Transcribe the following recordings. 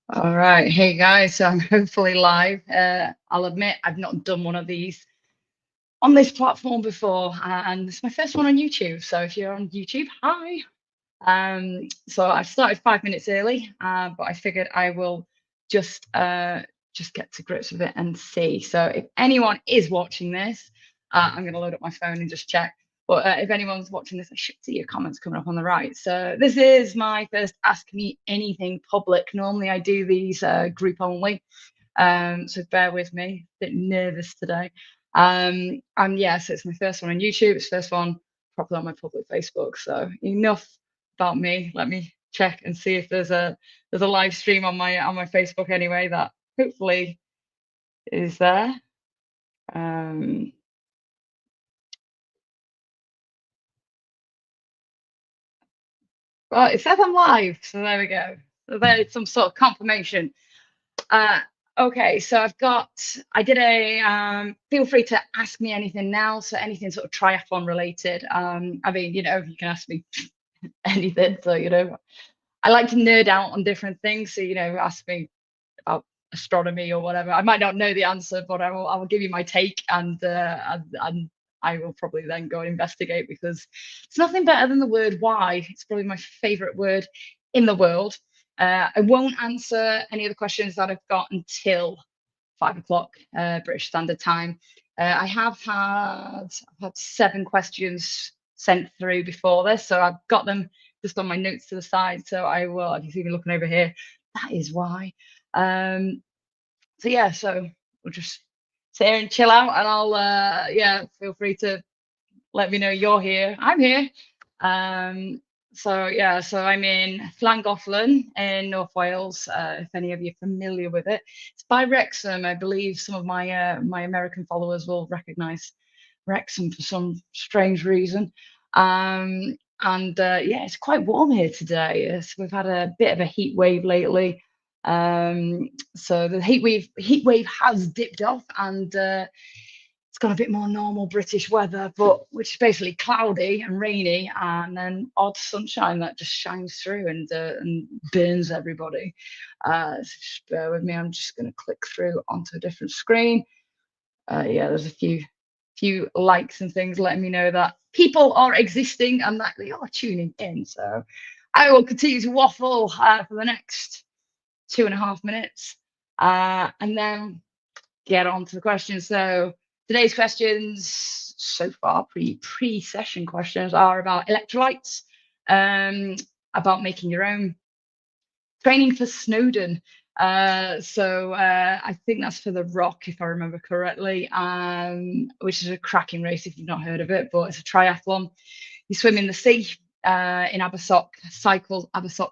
All right. Hey guys, so I'm hopefully live. I'll admit I've not done one of these on this platform before, and it's my first one on YouTube. So if you're on YouTube, hi. So I started 5 minutes early, but I figured I will just get to grips with it and see. So if anyone is watching this, I'm going to load up my phone and just check. But if anyone's watching this, I should see your comments coming up on the right. So this is my first Ask Me Anything public. Normally I do these group only. So bear with me, a bit nervous today. And yeah, so it's my first one on YouTube. It's first one properly on my public Facebook. So enough about me. Let me check and see if there's a live stream on my Facebook anyway that hopefully is there. Well, it says I'm live, so there we go. So there's some sort of confirmation. Uh, okay, so I did feel free to ask me anything now. So anything sort of triathlon related. I mean, you can ask me anything. So, I like to nerd out on different things. So, ask me about astronomy or whatever. I might not know the answer, but I will give you my take, and I will probably then go and investigate, because it's nothing better than the word why. It's probably my favorite word in the world. I won't answer any of the questions that I've got until 5 o'clock British Standard Time. I've had 7 questions sent through before this, so I've got them just on my notes to the side. So I will, if you see me looking over here, that is why. So yeah, so we'll just sit here and chill out, and I'll feel free to let me know you're here. I'm here. Um, so yeah, so I'm in Llangollen in North Wales. If any of you are familiar with it, it's by Wrexham. I believe some of my American followers will recognise Wrexham for some strange reason. And yeah, it's quite warm here today. We've had a bit of a heat wave lately. So the heat wave has dipped off, and it's got a bit more normal British weather, but which is basically cloudy and rainy, and then odd sunshine that just shines through and burns everybody. So just bear with me. I'm just going to click through onto a different screen. Yeah, there's a few likes and things letting me know that people are existing and that they are tuning in. So I will continue to waffle for the next 2.5 minutes, and then get on to the questions. So today's questions so far, pre-session questions, are about electrolytes, about making your own, training for Snowdon. So I think that's for the ROC, if I remember correctly, which is a cracking race if you've not heard of it, but it's a triathlon. You swim in the sea in Abersock, cycle Abersock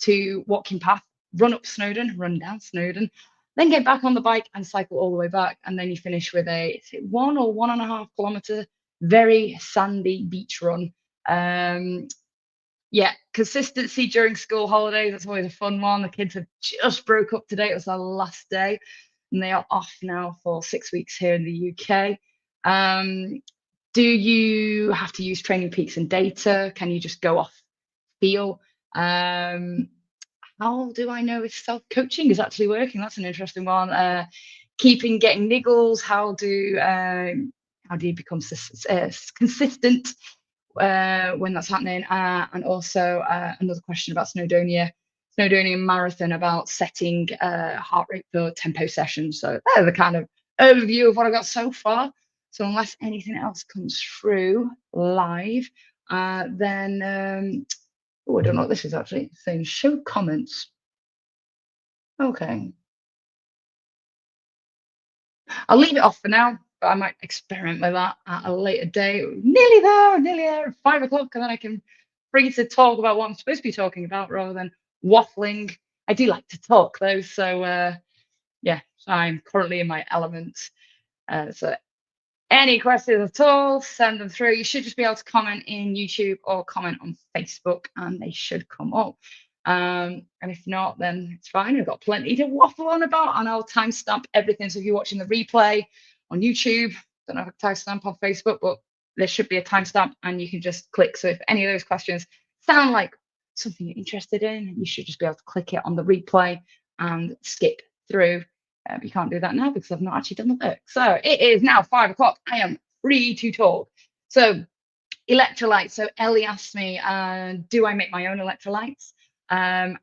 to Watkin Path, run up Snowdon, run down Snowdon, then get back on the bike and cycle all the way back. And then you finish with is it 1 or 1.5 kilometer, very sandy beach run. Yeah, consistency during school holidays, that's always a fun one. The kids have just broke up today. It was their last day, and they are off now for 6 weeks here in the UK. Do you have to use TrainingPeaks and data? Can you just go off feel? How do I know if self-coaching is actually working? That's an interesting one. Getting niggles. How do you become consistent when that's happening? And also another question about Snowdonia Marathon, about setting heart rate for tempo sessions. So that's the kind of overview of what I've got so far. So unless anything else comes through live, then oh, I don't know what this is actually saying. Show comments. Okay, I'll leave it off for now, but I might experiment with that at a later date. Nearly there, 5 o'clock, and then I can free to talk about what I'm supposed to be talking about rather than waffling. I do like to talk though, so yeah, I'm currently in my element. So any questions at all, send them through. You should just be able to comment in YouTube or comment on Facebook, and they should come up. And if not, then it's fine. I've got plenty to waffle on about, and I'll timestamp everything. So if you're watching the replay on YouTube, don't have a timestamp on Facebook, but there should be a timestamp, and you can just click. So if any of those questions sound like something you're interested in, you should just be able to click it on the replay, and skip through. You can't do that now because I've not actually done the work. So it is now 5 o'clock. I am free to talk. So electrolytes. So Ellie asked me, do I make my own electrolytes? And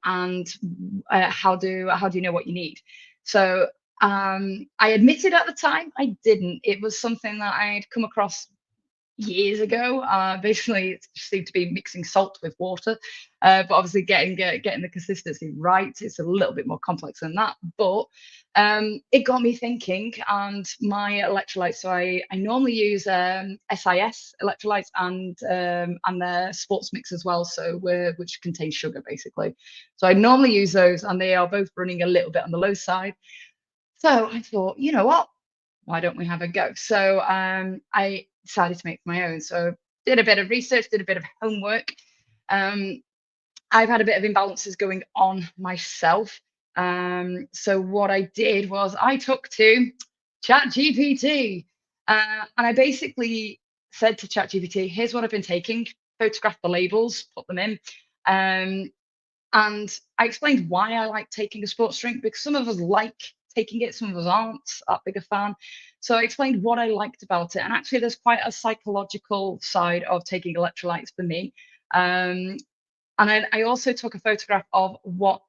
how do you know what you need? So I admitted at the time I didn't. It was something that I'd come across years ago. Basically, it seemed to be mixing salt with water, but obviously getting the consistency right, it's a little bit more complex than that. But it got me thinking, and my electrolytes. So I normally use SIS electrolytes and their sports mix as well. So which contains sugar basically. So I normally use those, and they are both running a little bit on the low side. So I thought, you know what? Why don't we have a go? So I decided to make my own. So did a bit of research, did a bit of homework. I've had a bit of imbalances going on myself. So what I did was I took to ChatGPT, and I basically said to ChatGPT, here's what I've been taking, photograph the labels, put them in. And I explained why I like taking a sports drink, because some of us like taking it, some of us aren't that big a fan. So I explained what I liked about it. And actually, there's quite a psychological side of taking electrolytes for me. And I also took a photograph of what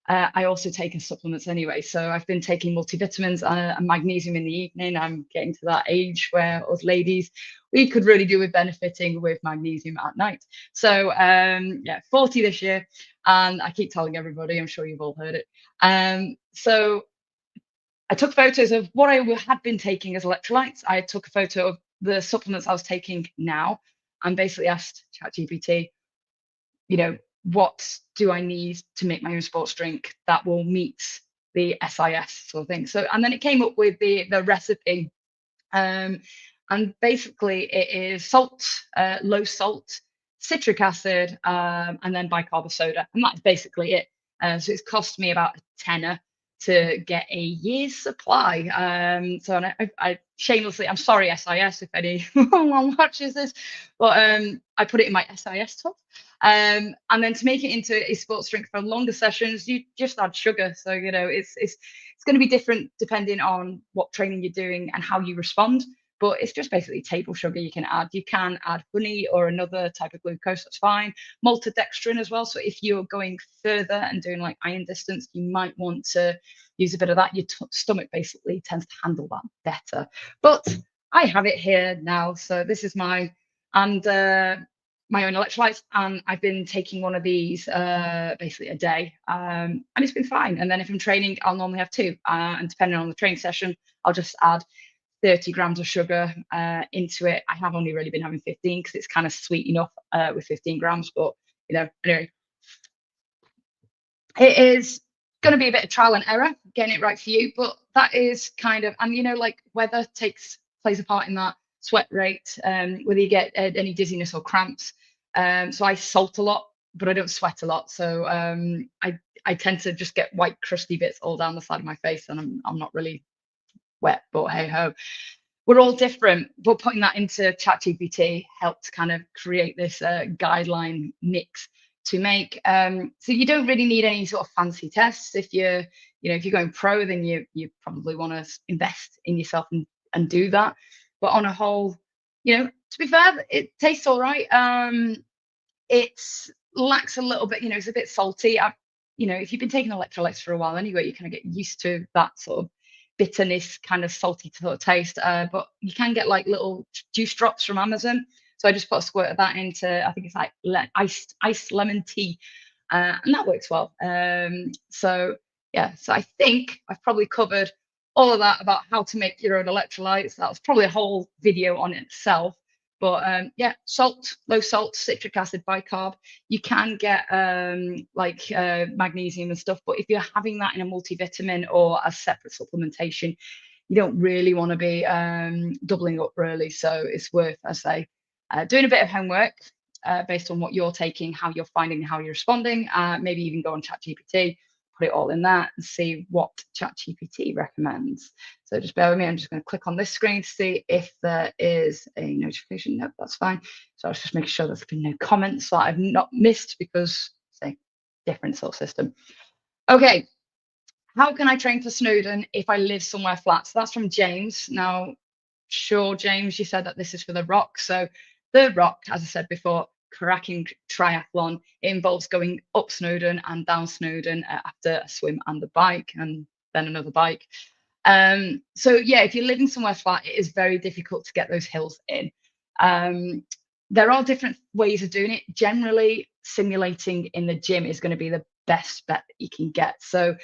I also take in supplements anyway. So I've been taking multivitamins and magnesium in the evening. I'm getting to that age where us ladies, we could really do with benefiting with magnesium at night. So yeah, 40 this year. And I keep telling everybody, I'm sure you've all heard it. So I took photos of what I had been taking as electrolytes. I took a photo of the supplements I was taking now, and basically asked ChatGPT, you know, what do I need to make my own sports drink that will meet the SIS sort of thing. So, and then it came up with the recipe. And basically it is salt, low salt, citric acid, and then bicarb of soda. And that's basically it. So it's cost me about a tenner to get a year's supply. So I shamelessly, I'm sorry, SIS, if anyone watches this, but I put it in my SIS tub. And then to make it into a sports drink for longer sessions, you just add sugar. So, you know, it's going to be different depending on what training you're doing and how you respond. But it's just basically table sugar you can add. You can add honey or another type of glucose, that's fine. Maltodextrin as well. So if you're going further and doing like iron distance, you might want to use a bit of that. Your stomach basically tends to handle that better. But I have it here now. So this is my own electrolytes, and I've been taking one of these basically a day, and it's been fine. And then if I'm training, I'll normally have two, and depending on the training session, I'll just add 30 grams of sugar into it. I have only really been having 15 because it's kind of sweet enough with 15 grams, but you know, anyway, it is going to be a bit of trial and error getting it right for you, but that is kind of, and you know, like weather plays a part in that, sweat rate, whether you get any dizziness or cramps. So I salt a lot, but I don't sweat a lot. So I tend to just get white crusty bits all down the side of my face, and I'm not really wet, but hey ho. We're all different, but putting that into ChatGPT helped kind of create this guideline mix to make. So you don't really need any sort of fancy tests. If you're going pro, then you probably want to invest in yourself and do that. But on a whole, you know, to be fair, it tastes all right. It lacks a little bit, you know, it's a bit salty. You know, if you've been taking electrolytes for a while anyway, you kind of get used to that sort of bitterness, kind of salty sort of taste. But you can get like little juice drops from Amazon. So I just put a squirt of that into, I think it's like iced lemon tea, and that works well. So yeah, so I think I've probably covered all of that about how to make your own electrolytes. That was probably a whole video on itself. But yeah, salt, low salt, citric acid, bicarb. You can get like magnesium and stuff, but if you're having that in a multivitamin or a separate supplementation, you don't really want to be doubling up really. So it's worth, I say, doing a bit of homework based on what you're taking, how you're finding, how you're responding. Maybe even go on ChatGPT, put it all in that and see what ChatGPT recommends. So just bear with me. I'm just going to click on this screen to see if there is a notification. Nope, that's fine. So I was just making sure there's been no comments that I've not missed because, say, different sort of system. Okay, How can I train for Snowdon if I live somewhere flat? So that's from James. Now, sure, James, you said that this is for the ROC. So the ROC, as I said before, cracking triathlon. It involves going up Snowdon and down Snowdon after a swim and a bike, and then another bike. So yeah, if you're living somewhere flat, it is very difficult to get those hills in. There are different ways of doing it. Generally, simulating in the gym is going to be the best bet that you can get. So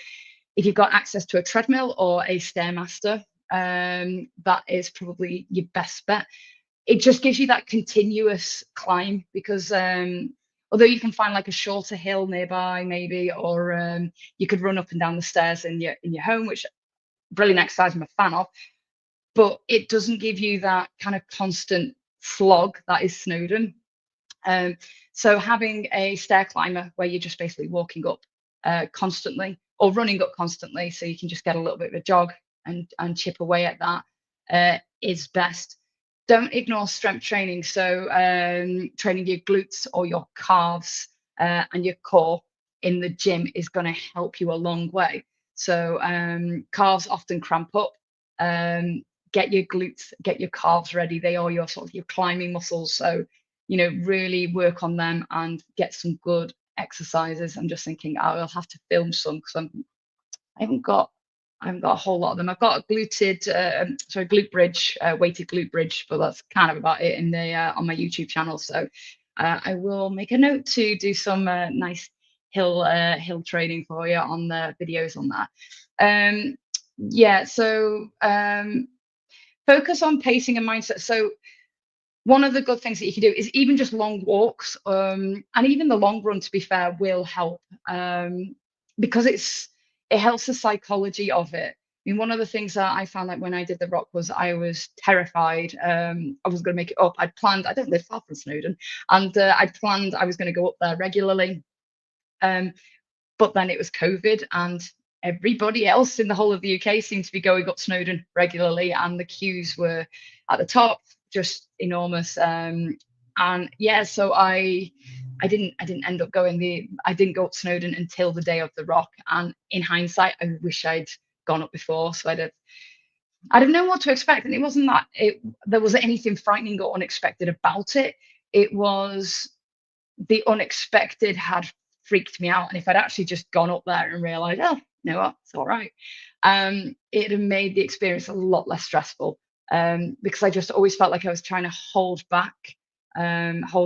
if you've got access to a treadmill or a stairmaster, that is probably your best bet. It just gives you that continuous climb, because although you can find like a shorter hill nearby maybe, or you could run up and down the stairs in your home, which brilliant exercise I'm a fan of, but it doesn't give you that kind of constant slog that is Snowdon. So having a stair climber where you're just basically walking up constantly, or running up constantly, so you can just get a little bit of a jog and chip away at that, is best. Don't ignore strength training. So training your glutes or your calves and your core in the gym is going to help you a long way. So calves often cramp up. Get your glutes, get your calves ready. They are your sort of your climbing muscles. So, you know, really work on them and get some good exercises. I'm just thinking I'll have to film some, because I haven't got a whole lot of them. I've got a glute bridge, weighted glute bridge, but that's kind of about it in the on my YouTube channel. So I will make a note to do some nice hill training for you on the videos on that. Yeah, so focus on pacing and mindset. So one of the good things that you can do is even just long walks, and even the long run, to be fair, will help, because it helps the psychology of it. I mean, one of the things that I found, like when I did the ROC, was I was terrified. I was going to make it up. I'd planned, I don't live far from Snowdon, and I'd planned I was going to go up there regularly. But then it was COVID, and everybody else in the whole of the UK seemed to be going up Snowdon regularly, and the queues were at the top, just enormous. And yeah, so I didn't end up going I didn't go up Snowdon until the day of the ROC. And in hindsight, I wish I'd gone up before, so I'd have known what to expect. And it wasn't that there was anything frightening or unexpected about it. It was the unexpected had freaked me out. And if I'd actually just gone up there and realized, oh, you know what, it's all right, it'd have made the experience a lot less stressful, because I just always felt like I was trying to hold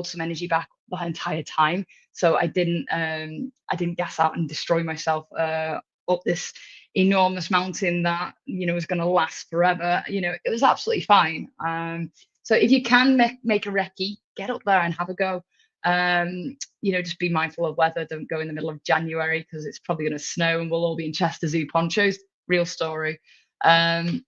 some energy back the entire time. So I didn't gas out and destroy myself up this enormous mountain that, you know, was going to last forever. You know, it was absolutely fine. So if you can make a recce, get up there and have a go. You know, just be mindful of weather. Don't go in the middle of January, because it's probably going to snow and we'll all be in Chester Zoo ponchos. Real story. Don't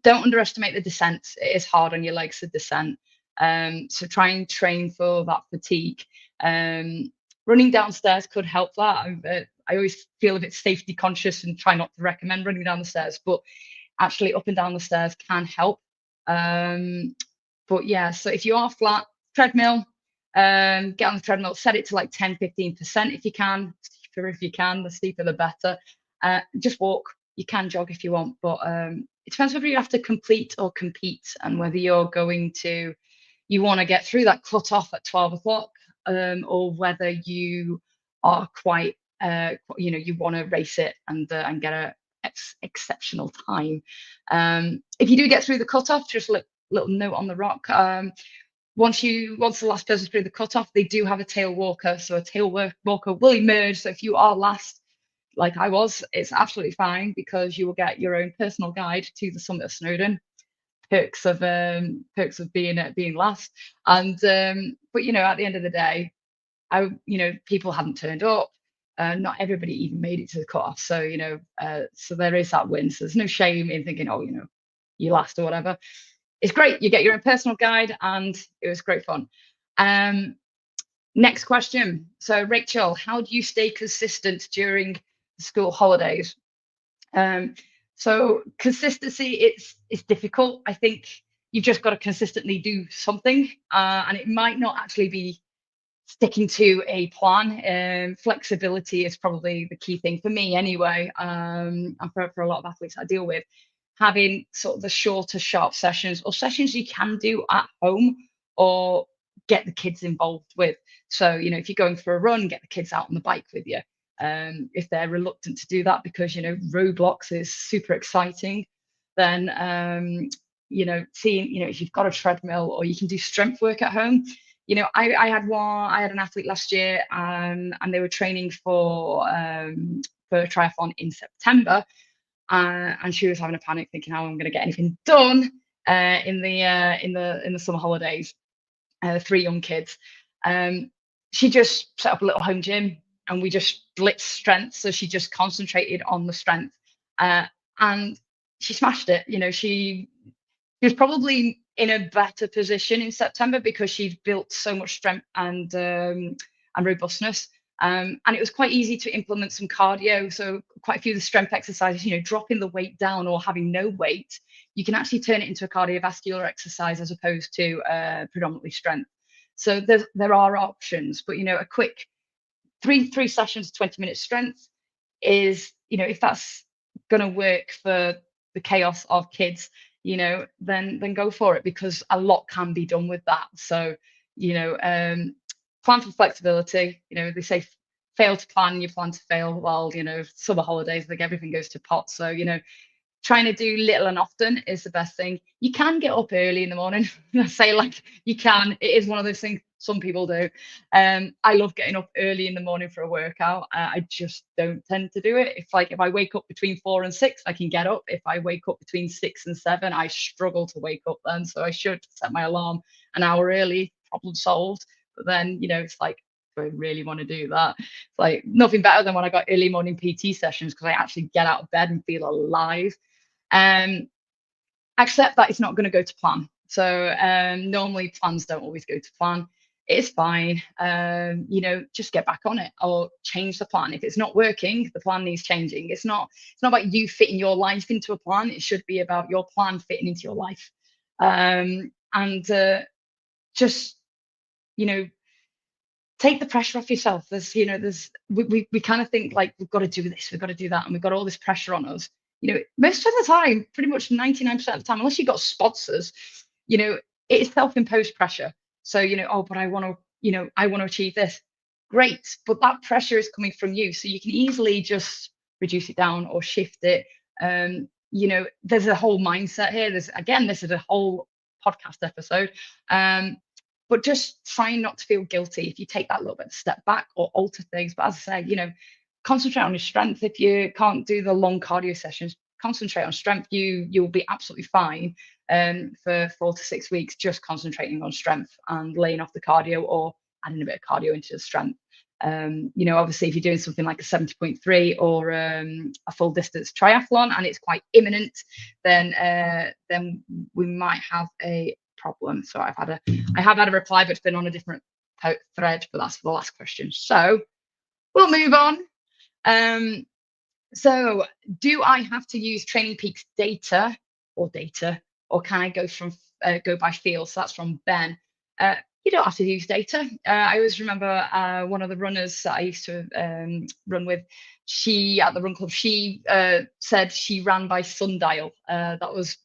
underestimate the descents. It is hard on your legs, the descent. So try and train for that fatigue. Running downstairs could help that. I always feel a bit safety conscious and try not to recommend running down the stairs, but actually up and down the stairs can help. But yeah, so if you are flat, treadmill, get on the treadmill, set it to like 10-15% if you can. Steeper if you can, the steeper the better. Just walk. You can jog if you want, but it depends whether you have to complete or compete, and whether you want to get through that cut off at 12 o'clock, or whether you are quite you want to race it and get a exceptional time. If you do get through the cutoff, just a little note on the ROC. Once the last person's through the cutoff, they do have a tail walker. So a tail walker will emerge. So if you are last, like I was, it's absolutely fine, because you will get your own personal guide to the summit of Snowdon. Perks of being last. And but you know, at the end of the day, people hadn't turned up. Not everybody even made it to the cutoff. So, you know, so there is that win. So there's no shame in thinking, oh, you know, you last or whatever. It's great. You get your own personal guide, and it was great fun. Next question. So Rachel, how do you stay consistent during the school holidays? So consistency, it's difficult. I think you've just got to consistently do something, and it might not actually be sticking to a plan. Flexibility is probably the key thing for me anyway, and for a lot of athletes I deal with. Having sort of the shorter, sharp sessions, or sessions you can do at home, or get the kids involved with. So, if you're going for a run, get the kids out on the bike with you. If they're reluctant to do that because, roadblocks is super exciting, then, seeing, if you've got a treadmill, or you can do strength work at home. I had an athlete last year, and they were training for triathlon in September, and she was having a panic, thinking how I'm going to get anything done in the summer holidays. 3 young kids. She just set up a little home gym, and we just blitzed strength. So she just concentrated on the strength, and she smashed it. She was probably in a better position in September because she'd built so much strength and robustness. And it was quite easy to implement some cardio. So quite a few of the strength exercises, dropping the weight down or having no weight, you can actually turn it into a cardiovascular exercise as opposed to predominantly strength. So there are options, but a quick three sessions, 20-minute strength is, if that's going to work for the chaos of kids, then go for it, because a lot can be done with that. So, plan for flexibility. They say fail to plan, you plan to fail. Well, summer holidays, like, everything goes to pot. So, trying to do little and often is the best thing. You can get up early in the morning. I say, like, you can. It is one of those things some people do. I love getting up early in the morning for a workout. I just don't tend to do it. If I wake up between 4 and 6, I can get up. If I wake up between 6 and 7, I struggle to wake up then. So I should set my alarm an hour early, problem solved. But then, it's like, do I really want to do that? It's like nothing better than when I got early morning PT sessions, because I actually get out of bed and feel alive. Accept that it's not going to go to plan. So normally plans don't always go to plan. It's fine. Just get back on it, or change the plan. If it's not working, the plan needs changing. It's not about you fitting your life into a plan. It should be about your plan fitting into your life. And just, take the pressure off yourself. We kind of think like, we've got to do this, we've got to do that, and we've got all this pressure on us. Most of the time, pretty much 99% of the time, unless you've got sponsors, it is self-imposed pressure. So, oh, but I want to achieve this. Great. But that pressure is coming from you. So you can easily just reduce it down or shift it. There's a whole mindset here. This is a whole podcast episode. But just trying not to feel guilty if you take that little bit of step back or alter things. But as I say, concentrate on your strength. If you can't do the long cardio sessions, concentrate on strength. You'll be absolutely fine for 4 to 6 weeks, just concentrating on strength and laying off the cardio, or adding a bit of cardio into the strength. Obviously, if you're doing something like a 70.3 or a full distance triathlon and it's quite imminent, then we might have a problem. So I have had a reply, but it's been on a different thread, but that's for the last question. So we'll move on. So do I have to use TrainingPeaks data, or can I go by feel? So that's from Ben. You don't have to use data. I always remember one of the runners that I used to run with, she at the run club, she said she ran by sundial. That was,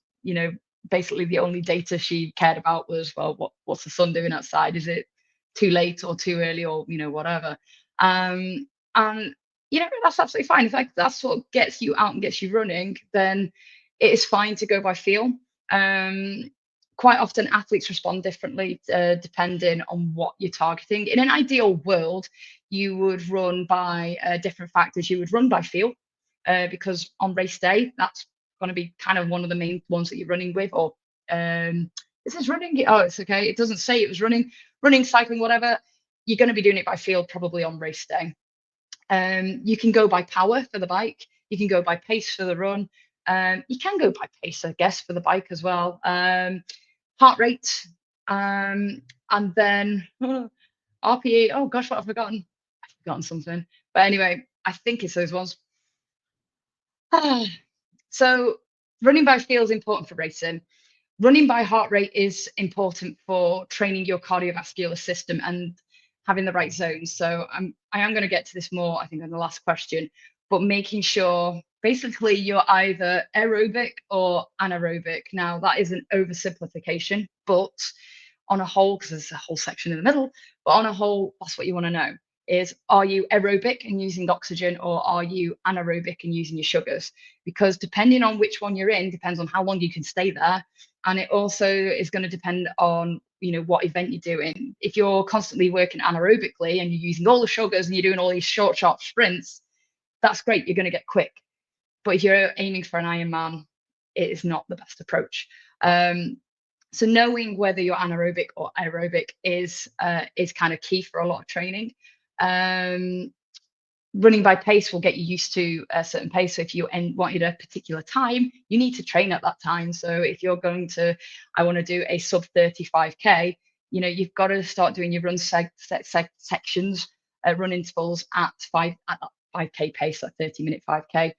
basically the only data she cared about was, well, what's the sun doing outside? Is it too late or too early, or whatever? And that's absolutely fine. If that's what gets you out and gets you running, then it is fine to go by feel. Quite often athletes respond differently depending on what you're targeting. In an ideal world, you would run by different factors. You would run by feel, because on race day, that's going to be kind of one of the main ones that you're running with. Or is this running? Oh, it's okay. It doesn't say it was running, cycling, whatever. You're going to be doing it by feel probably on race day. You can go by power for the bike. You can go by pace for the run. You can go by pace, I guess, for the bike as well. Heart rate, and then RPE. Oh gosh, what have I forgotten? I've forgotten something. But anyway, I think it's those ones. So running by feel is important for racing. Running by heart rate is important for training your cardiovascular system. And having the right zones. So I am going to get to this more, I think, on the last question, but making sure basically you're either aerobic or anaerobic. Now, that is an oversimplification, but on a whole, because there's a whole section in the middle, but on a whole, that's what you want to know is, are you aerobic and using oxygen, or are you anaerobic and using your sugars? Because depending on which one you're in, depends on how long you can stay there. And it also is going to depend on, what event you're doing. If you're constantly working anaerobically and you're using all the sugars and you're doing all these short, sharp sprints, that's great. You're going to get quick. But if you're aiming for an Ironman, it is not the best approach. So knowing whether you're anaerobic or aerobic is kind of key for a lot of training. Running by pace will get you used to a certain pace. So if you wanted a particular time, you need to train at that time. So if you're going to, I want to do a sub 35k, you've got to start doing your run sections, run intervals at 5k pace, at 30-minute 5k,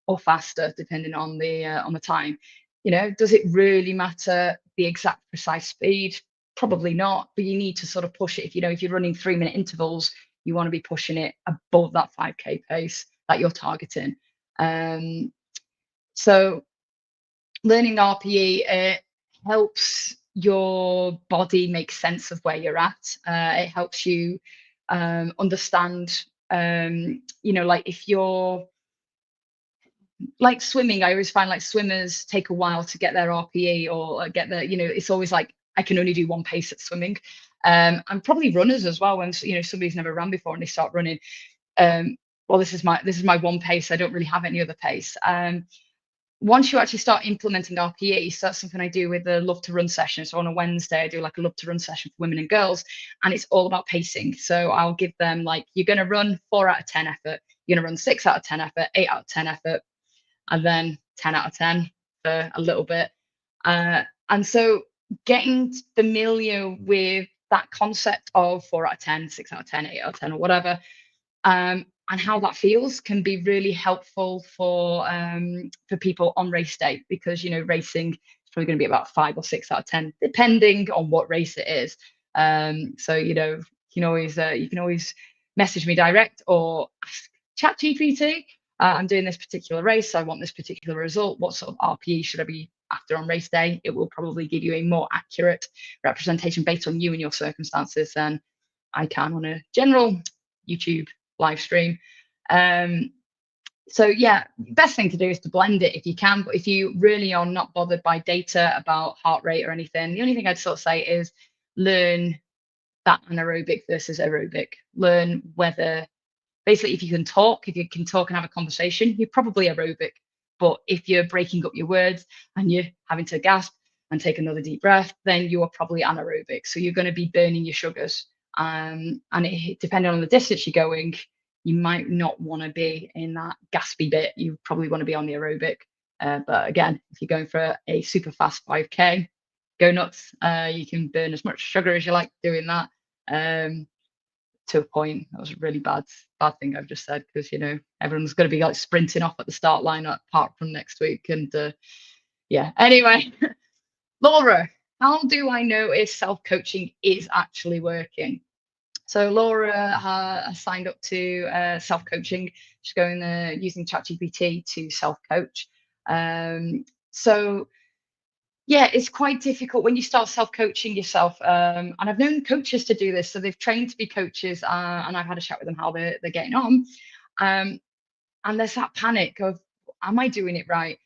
or faster, depending on the time. Does it really matter the exact precise speed? Probably not, but you need to sort of push it. If you're running 3-minute intervals, you want to be pushing it above that 5k pace that you're targeting. So learning RPE, helps your body make sense of where you're at. It helps you understand, like if you're like swimming, I always find like swimmers take a while to get their RPE or get their, it's always like, I can only do one pace at swimming. And probably runners as well, when somebody's never ran before and they start running. Well, this is my one pace. I don't really have any other pace. Once you actually start implementing RPE, so that's something I do with the Love to Run session. So on a Wednesday, I do like a Love to Run session for women and girls, and it's all about pacing. So I'll give them like, you're going to run 4 out of 10 effort, you're going to run 6 out of 10 effort, 8 out of 10 effort, and then 10 out of 10 for a little bit. And so getting familiar with that concept of 4 out of 10, 6 out of 10, 8 out of 10, or whatever, and how that feels can be really helpful for people on race day, because racing is probably going to be about 5 or 6 out of 10, depending on what race it is. So you can always message me direct or ask ChatGPT. I'm doing this particular race, I want this particular result. What sort of RPE should I be after on race day? It will probably give you a more accurate representation based on you and your circumstances than I can on a general YouTube live stream. So yeah, best thing to do is to blend it if you can. But if you really are not bothered by data about heart rate or anything, the only thing I'd sort of say is learn that anaerobic versus aerobic. Learn whether, basically, if you can talk and have a conversation, you're probably aerobic. But if you're breaking up your words and you're having to gasp and take another deep breath, then you are probably anaerobic. So you're going to be burning your sugars. And depending on the distance you're going, you might not want to be in that gaspy bit. You probably want to be on the aerobic. But again, if you're going for a super fast 5k, go nuts. You can burn as much sugar as you like doing that. To a point. That was a really bad thing I've just said, because everyone's going to be like sprinting off at the start line apart from next week. And yeah, anyway. Laura, how do I know if self-coaching is actually working? So Laura has signed up to self-coaching. She's going using ChatGPT to self-coach. So yeah, it's quite difficult when you start self-coaching yourself. And I've known coaches to do this. So they've trained to be coaches, and I've had a chat with them how they're getting on. And there's that panic of, am I doing it right?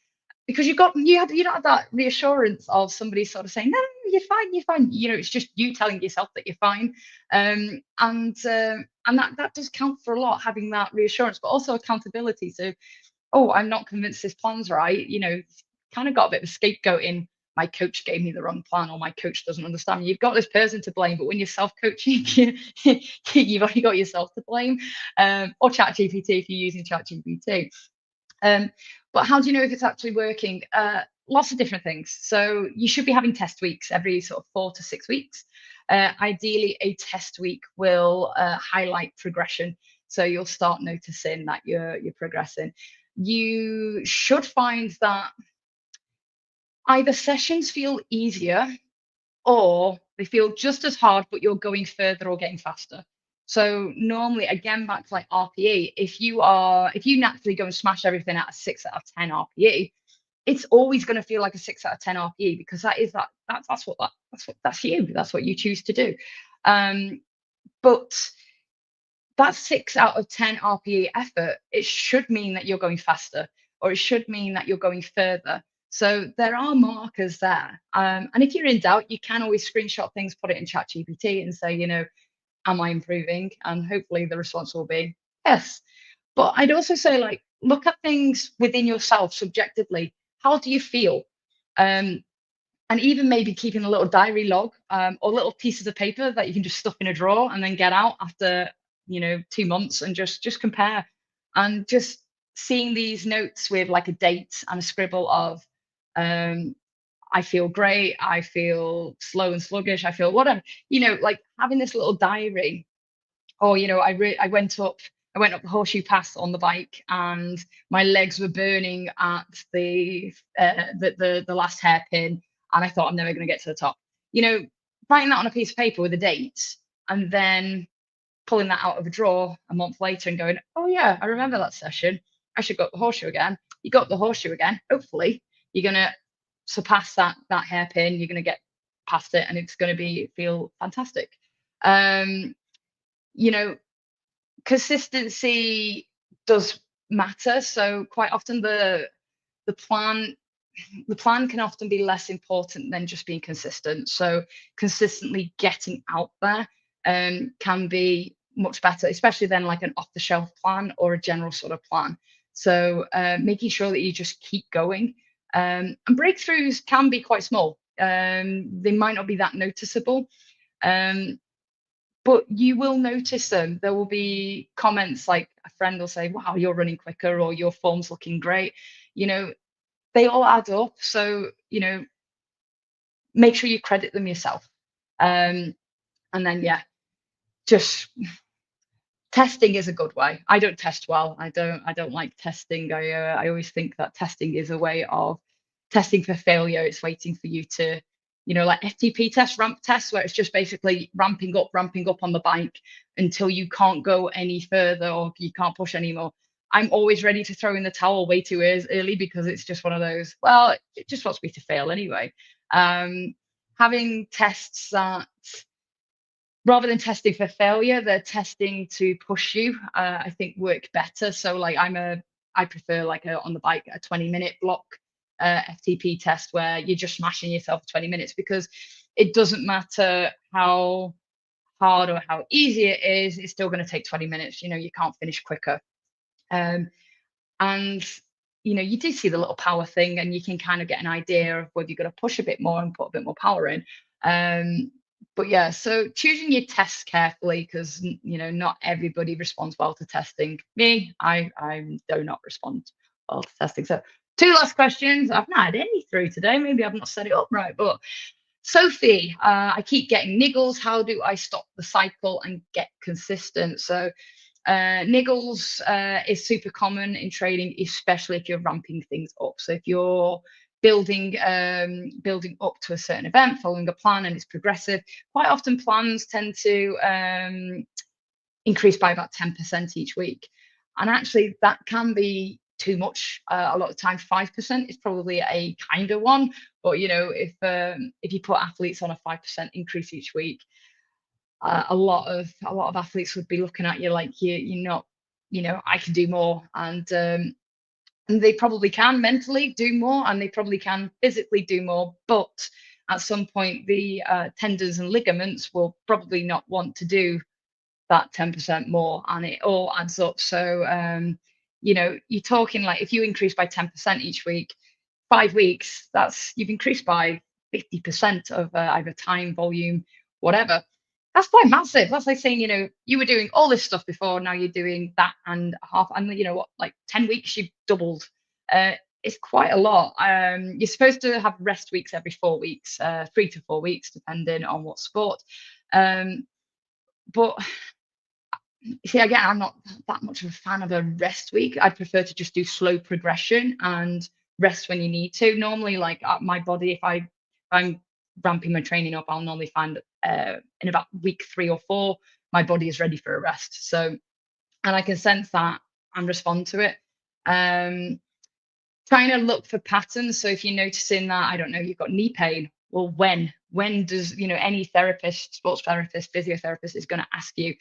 Because you don't have that reassurance of somebody sort of saying, no, you're fine. It's just you telling yourself that you're fine. And that does count for a lot, having that reassurance, but also accountability. So, I'm not convinced this plan's right. Kind of got a bit of a scapegoating. My coach gave me the wrong plan, or my coach doesn't understand me. You've got this person to blame, but when you're self-coaching, you've only got yourself to blame, or ChatGPT if you're using ChatGPT. But how do you know if it's actually working? Lots of different things. So you should be having test weeks every sort of 4 to 6 weeks. Ideally, a test week will highlight progression. So you'll start noticing that you're progressing. You should find that either sessions feel easier or they feel just as hard, but you're going further or getting faster. So normally, again, back to like RPE, if you naturally go and smash everything at a 6 out of 10 RPE, it's always going to feel like a 6 out of 10 RPE, because that's you. That's what you choose to do. But that 6 out of 10 RPE effort, it should mean that you're going faster, or it should mean that you're going further. So there are markers there. And if you're in doubt, you can always screenshot things, put it in ChatGPT and say, am I improving? And hopefully the response will be yes. But I'd also say, like, look at things within yourself subjectively. How do you feel? And even maybe keeping a little diary log, or little pieces of paper that you can just stuff in a drawer and then get out after 2 months, and just compare, and just seeing these notes with like a date and a scribble of, I feel great, I feel slow and sluggish, I feel whatever, like having this little diary. Or I went up the horseshoe pass on the bike, and my legs were burning at the last hairpin, and I thought I'm never going to get to the top. Writing that on a piece of paper with a date, and then pulling that out of a drawer a month later and going, oh yeah, I remember that session. I should go up the horseshoe again. You go up the horseshoe again. Hopefully, you're going to surpass that hairpin. You're going to get past it, and it's going to feel fantastic. You know, Consistency does matter. So quite often the plan can often be less important than just being consistent. So consistently getting out there can be much better, especially than like an off-the-shelf plan or a general sort of plan. So making sure that you just keep going. And breakthroughs can be quite small. They might not be that noticeable. But you will notice them. There will be comments like a friend will say, wow, you're running quicker, or your form's looking great. They all add up. So, make sure you credit them yourself. And then, yeah, just testing is a good way. I don't test well. I don't like testing. I always think that testing is a way of testing for failure. It's waiting for you to, like FTP test, ramp test, where it's just basically ramping up on the bike until you can't go any further, or you can't push anymore. I'm always ready to throw in the towel way too early, because it's just one of those, well, it just wants me to fail anyway. Having tests that, rather than testing for failure, they're testing to push you, I think work better. So like I prefer like on the bike a 20-minute block FTP test, where you're just smashing yourself for 20 minutes, because it doesn't matter how hard or how easy it is, it's still going to take 20 minutes. You can't finish quicker. And you do see the little power thing, and you can kind of get an idea of whether you're going to push a bit more and put a bit more power in. But yeah, so choosing your tests carefully, because not everybody responds well to testing. Me, I do not respond well to testing. So 2 last questions. I've not had any through today. Maybe I've not set it up right. But Sophie, I keep getting niggles. How do I stop the cycle and get consistent? So niggles is super common in training, especially if you're ramping things up. So if you're building up to a certain event, following a plan, and it's progressive, quite often plans tend to increase by about 10% each week. And actually that can be too much. A lot of time 5% is probably a kinder one. But if you put athletes on a 5% increase each week, a lot of athletes would be looking at you like you're not, I can do more. And they probably can mentally do more, and they probably can physically do more, but at some point the tendons and ligaments will probably not want to do that 10% more, and it all adds up. So you're talking like, if you increase by 10% each week, 5 weeks, you've increased by 50% of either time, volume, whatever. That's quite massive. That's like saying, you were doing all this stuff before, now you're doing that and a half, and what, like 10 weeks, you've doubled. It's quite a lot. You're supposed to have rest weeks every 4 weeks, 3 to 4 weeks, depending on what sport. But see, again, I'm not that much of a fan of a rest week. I prefer to just do slow progression and rest when you need to. Normally, like my body, if I'm ramping my training up, I'll normally find in about week 3 or 4, my body is ready for a rest. So, and I can sense that and respond to it. Trying to look for patterns. So if you're noticing that, I don't know, you've got knee pain, well, when does, any therapist, sports therapist, physiotherapist is going to ask you,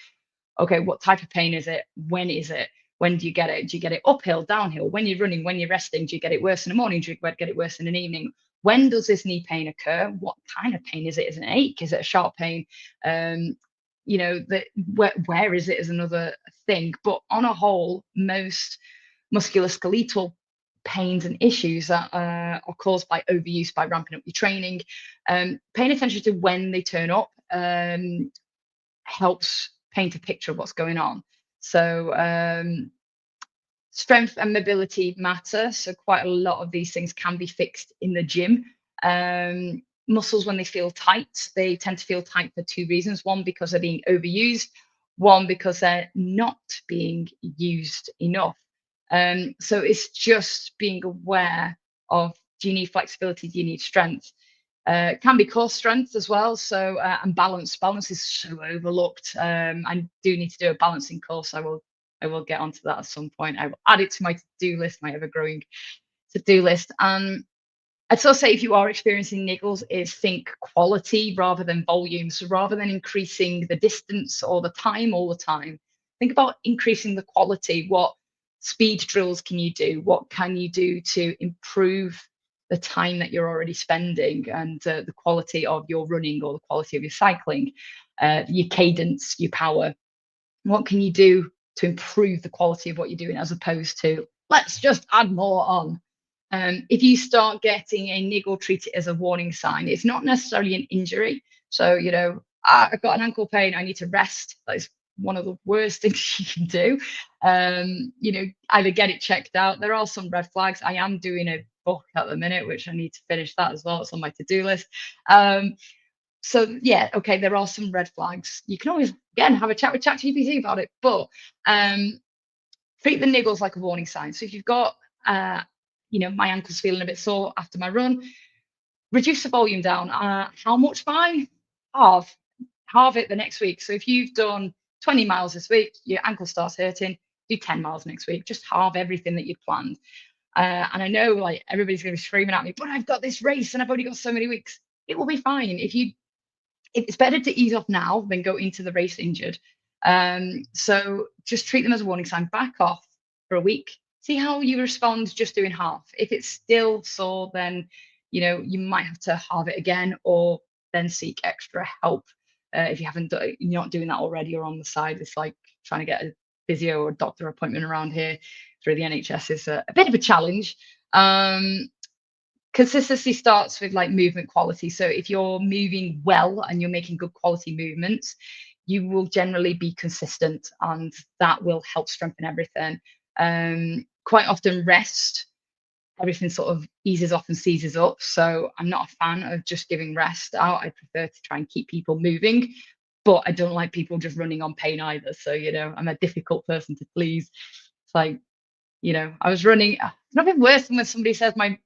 okay, what type of pain is it? When is it? When do you get it? Do you get it uphill, downhill? When you're running, when you're resting, do you get it worse in the morning? Do you get it worse in the evening? When does this knee pain occur? What kind of pain is it? Is it an ache? Is it a sharp pain? Where is it is another thing. But on a whole, most musculoskeletal pains and issues that are caused by overuse, by ramping up your training, paying attention to when they turn up helps paint a picture of what's going on. So strength and mobility matter. So quite a lot of these things can be fixed in the gym. Muscles, when they feel tight, they tend to feel tight for two reasons. One, because they're being overused. One, because they're not being used enough. So it's just being aware of, do you need flexibility? Do you need strength? Can be core strength as well. So and balance is so overlooked. I do need to do a balancing course. I will get onto that at some point. I will add it to my to-do list, my ever-growing to-do list. I'd still say, if you are experiencing niggles, is think quality rather than volume. So rather than increasing the distance or the time all the time, think about increasing the quality. What speed drills can you do? What can you do to improve the time that you're already spending, and the quality of your running or the quality of your cycling, your cadence, your power? What can you do to improve the quality of what you're doing, as opposed to, let's just add more on? If you start getting a niggle, treat it as a warning sign. It's not necessarily an injury. So, I've got an ankle pain, I need to rest. That is one of the worst things you can do. Either get it checked out. There are some red flags. I am doing a book at the minute, which I need to finish that as well. It's on my to-do list. So yeah, okay, there are some red flags. You can always, again, have a chat with ChatGPT about it, but treat the niggles like a warning sign. So if you've got, my ankle's feeling a bit sore after my run, reduce the volume down. How much by? Halve it the next week. So if you've done 20 miles this week, your ankle starts hurting, do 10 miles next week. Just halve everything that you'd planned. And I know, like, everybody's going to be screaming at me, but I've got this race and I've only got so many weeks. It will be fine. If it's better to ease off now than go into the race injured. So just treat them as a warning sign. Back off for a week. See how you respond just doing half. If it's still sore, then you might have to halve it again, or then seek extra help. If you're not doing that already, or on the side, it's like trying to get a physio or doctor appointment around here through the NHS is a bit of a challenge. Consistency starts with, like, movement quality. So if you're moving well and you're making good quality movements, you will generally be consistent, and that will help strengthen everything. Quite often rest, everything sort of eases off and seizes up. So I'm not a fan of just giving rest out. I prefer to try and keep people moving, but I don't like people just running on pain either. So, I'm a difficult person to please. It's like, I was running, it's nothing worse than when somebody says my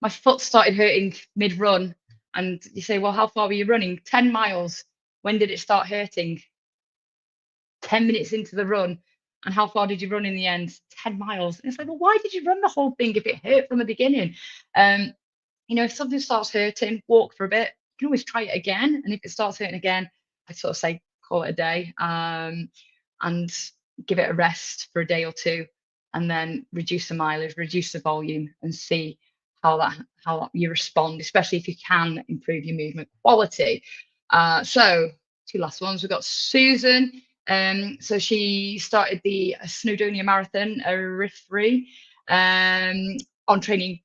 foot started hurting mid-run, and you say, well, how far were you running? 10 miles. When did it start hurting? 10 minutes into the run. And how far did you run in the end? 10 miles. And it's like, well, why did you run the whole thing if it hurt from the beginning? If something starts hurting, walk for a bit. You can always try it again. And if it starts hurting again, I sort of say, call it a day, and give it a rest for a day or two, and then reduce the mileage, reduce the volume, and see how you respond, especially if you can improve your movement quality. So 2 last ones. We've got Susan. So she started the Snowdonia Eryri on training,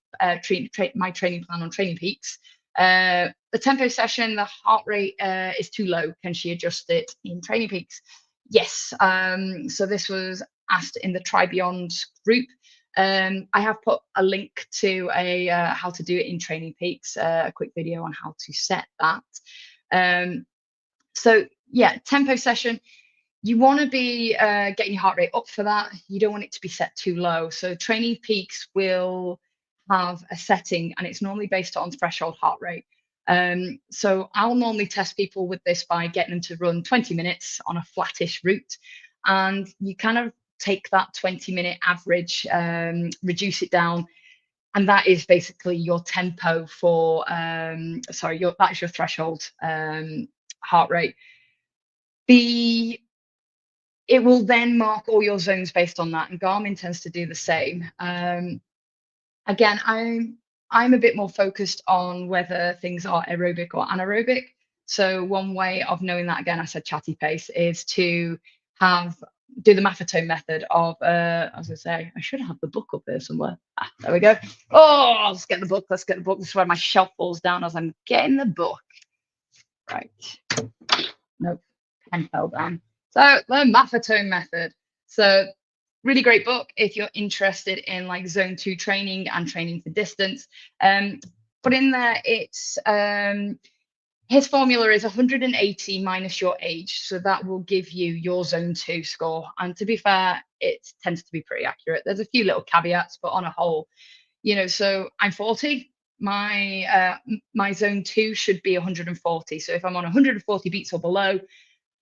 my training plan on TrainingPeaks. The tempo session, the heart rate is too low. Can she adjust it in TrainingPeaks? Yes. So this was asked in the Try Beyond group. I have put a link to a how to do it in TrainingPeaks, a quick video on how to set that. So yeah, tempo session. You want to be getting your heart rate up for that. You don't want it to be set too low. So TrainingPeaks will have a setting, and it's normally based on threshold heart rate. So I'll normally test people with this by getting them to run 20 minutes on a flattish route. And you kind of take that 20-minute average, reduce it down, and that is basically your tempo for that's your threshold heart rate. It will then mark all your zones based on that, and Garmin tends to do the same. Again, I'm a bit more focused on whether things are aerobic or anaerobic. So one way of knowing that, again, I said chatty pace, is to do the Maffetone method of, I was gonna say, I should have the book up there somewhere. There we go. Oh, let's get the book. This is where my shelf falls down as I'm getting the book. Right. Nope, pen fell down. So the Maffetone method. So really great book if you're interested in like zone 2 training and training for distance. But in there, it's his formula is 180 minus your age. So that will give you your zone 2 score. And to be fair, it tends to be pretty accurate. There's a few little caveats, but on a whole, so I'm 40. My zone 2 should be 140. So if I'm on 140 beats or below,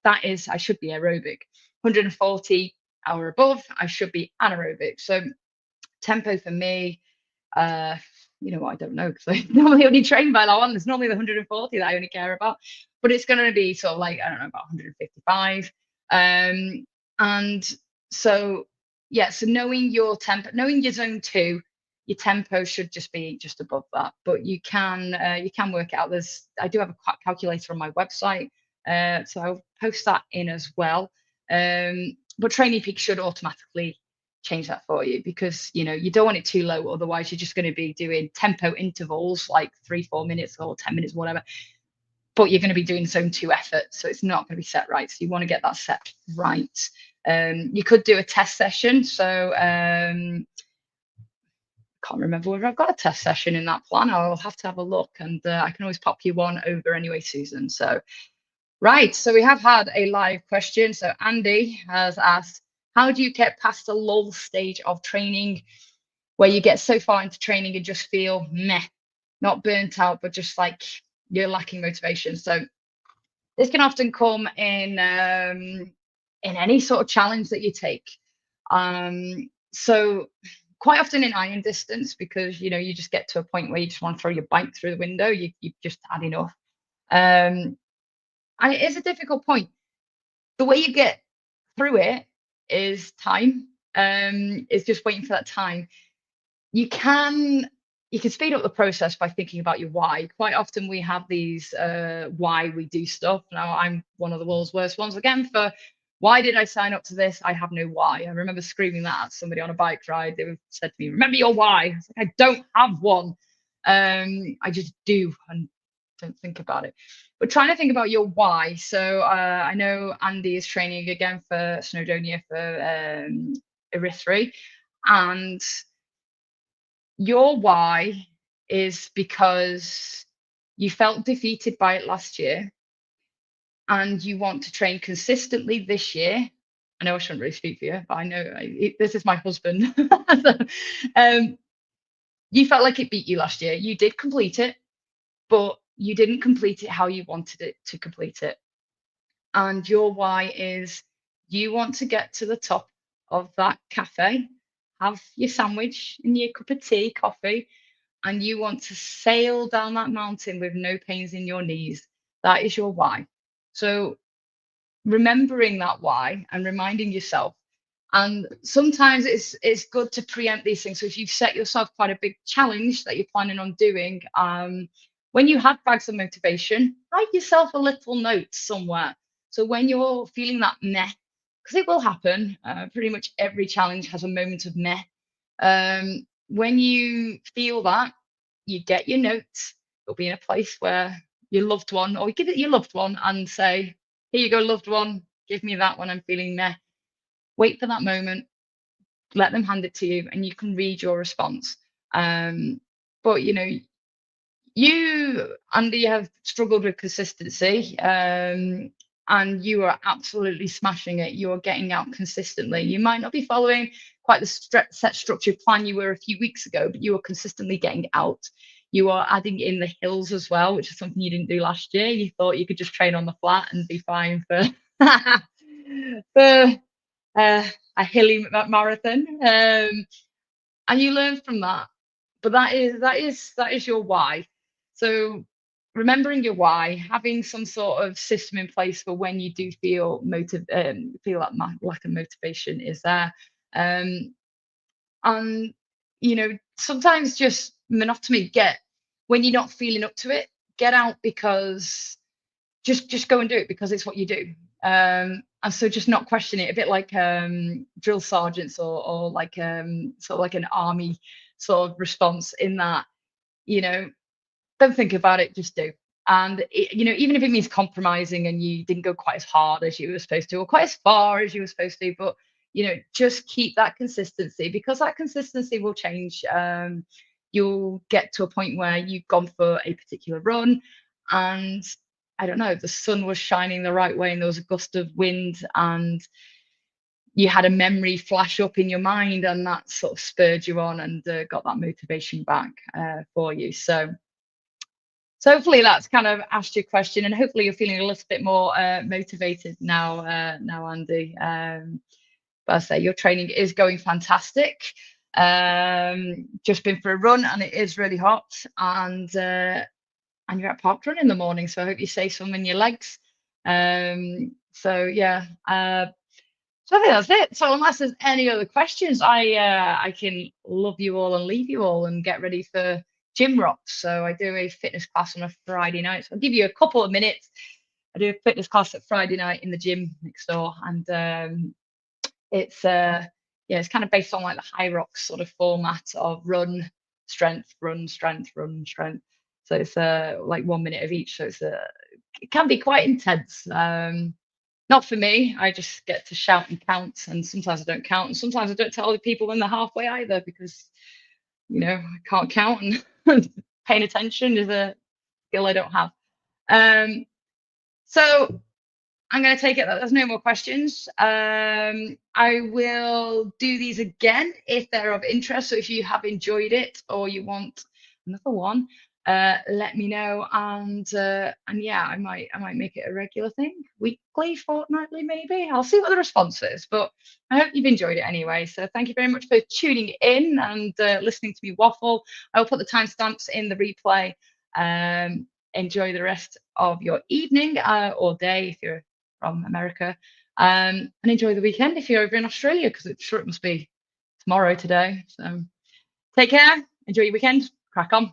I should be aerobic. 140 or above, I should be anaerobic. So tempo for me, you know what, I don't know, because I normally only train by that one. There's normally the 140 that I only care about, but it's going to be sort of like, I don't know, about 155. And so, yeah, so knowing your tempo, knowing your zone 2, your tempo should just be just above that, but you can work it out. I do have a calculator on my website, so I'll post that in as well. But TrainingPeaks should automatically change that for you, because you don't want it too low, otherwise you're just going to be doing tempo intervals like 3-4 minutes or 10 minutes, whatever, but you're going to be doing zone 2 effort, so it's not going to be set right. So you want to get that set right. You could do a test session. So can't remember whether I've got a test session in that plan. I'll have to have a look, and I can always pop you one over anyway, Susan. So right, so we have had a live question. So Andy has asked, how do you get past the lull stage of training where you get so far into training and just feel meh, not burnt out, but just like you're lacking motivation? So this can often come in any sort of challenge that you take. So quite often in iron distance, because you just get to a point where you just want to throw your bike through the window. You've just had enough. And it is a difficult point. The way you get through it is time. It's just waiting for that time. You can speed up the process by thinking about your why. Quite often we have these why we do stuff. Now, I'm one of the world's worst ones again for why did I sign up to this? I have no why. I remember screaming that at somebody on a bike ride. They said to me, remember your why. I was like, I don't have one. I just do and don't think about it. But trying to think about your why. So I know Andy is training again for Snowdonia for Eryri, and your why is because you felt defeated by it last year and you want to train consistently this year. I know I shouldn't really speak for you, but I know this is my husband. So, you felt like it beat you last year. You did complete it, but you didn't complete it how you wanted it to complete it. And your why is you want to get to the top of that cafe, have your sandwich and your cup of tea, coffee, and you want to sail down that mountain with no pains in your knees. That is your why. So remembering that why and reminding yourself. And sometimes it's good to preempt these things. So if you've set yourself quite a big challenge that you're planning on doing, when you have bags of motivation, write yourself a little note somewhere. So when you're feeling that meh, because it will happen, pretty much every challenge has a moment of meh. When you feel that, you get your notes. It'll be in a place where your loved one, or you give it your loved one and say, here you go, loved one, give me that when I'm feeling meh. Wait for that moment, let them hand it to you, and you can read your response. But you, Andy, have struggled with consistency. and you are absolutely smashing it. You are getting out consistently. You might not be following quite the set structured plan you were a few weeks ago, but you are consistently getting out. You are adding in the hills as well, which is something you didn't do last year. You thought you could just train on the flat and be fine for for a hilly marathon, and you learn from that. But that is your why. So remembering your why, having some sort of system in place for when you do feel that lack of motivation is there, um, and sometimes just monotony. Get When you're not feeling up to it, get out, because just go and do it because it's what you do. And so just not question it, a bit like drill sergeants, or like sort of like an army sort of response, in that, you know don't think about it, just do. And even if it means compromising and you didn't go quite as hard as you were supposed to, or quite as far as you were supposed to, but just keep that consistency, because that consistency will change. You'll get to a point where you've gone for a particular run, and I don't know, the sun was shining the right way and there was a gust of wind, and you had a memory flash up in your mind, and that sort of spurred you on and got that motivation back for you. So hopefully that's kind of asked your question, and hopefully you're feeling a little bit more motivated now, Andy. But I say your training is going fantastic. Just been for a run and it is really hot, and you're at park run in the morning, so I hope you save some in your legs. So yeah, so I think that's it. So unless there's any other questions, I can love you all and leave you all and get ready for gym rocks. So I do a fitness class on a Friday night. So I'll give you a couple of minutes. I do a fitness class at Friday night in the gym next door, and it's yeah, it's kind of based on like the high rocks sort of format of run, strength, run, strength, run, strength. So it's like 1 minute of each. So it can be quite intense. Not for me. I just get to shout and count, and sometimes I don't count, and sometimes I don't tell other people when they're halfway either, because I can't count, and paying attention is a skill I don't have. So I'm going to take it that there's no more questions. I will do these again if they're of interest. So if you have enjoyed it or you want another one, let me know. And yeah, I might make it a regular thing, weekly, fortnightly, maybe. I'll see what the response is. But I hope you've enjoyed it anyway. So thank you very much for tuning in and listening to me waffle. I'll put the timestamps in the replay. Enjoy the rest of your evening or day if you're from America, and enjoy the weekend if you're over in Australia, because I'm sure it must be tomorrow today. So take care, enjoy your weekend, crack on.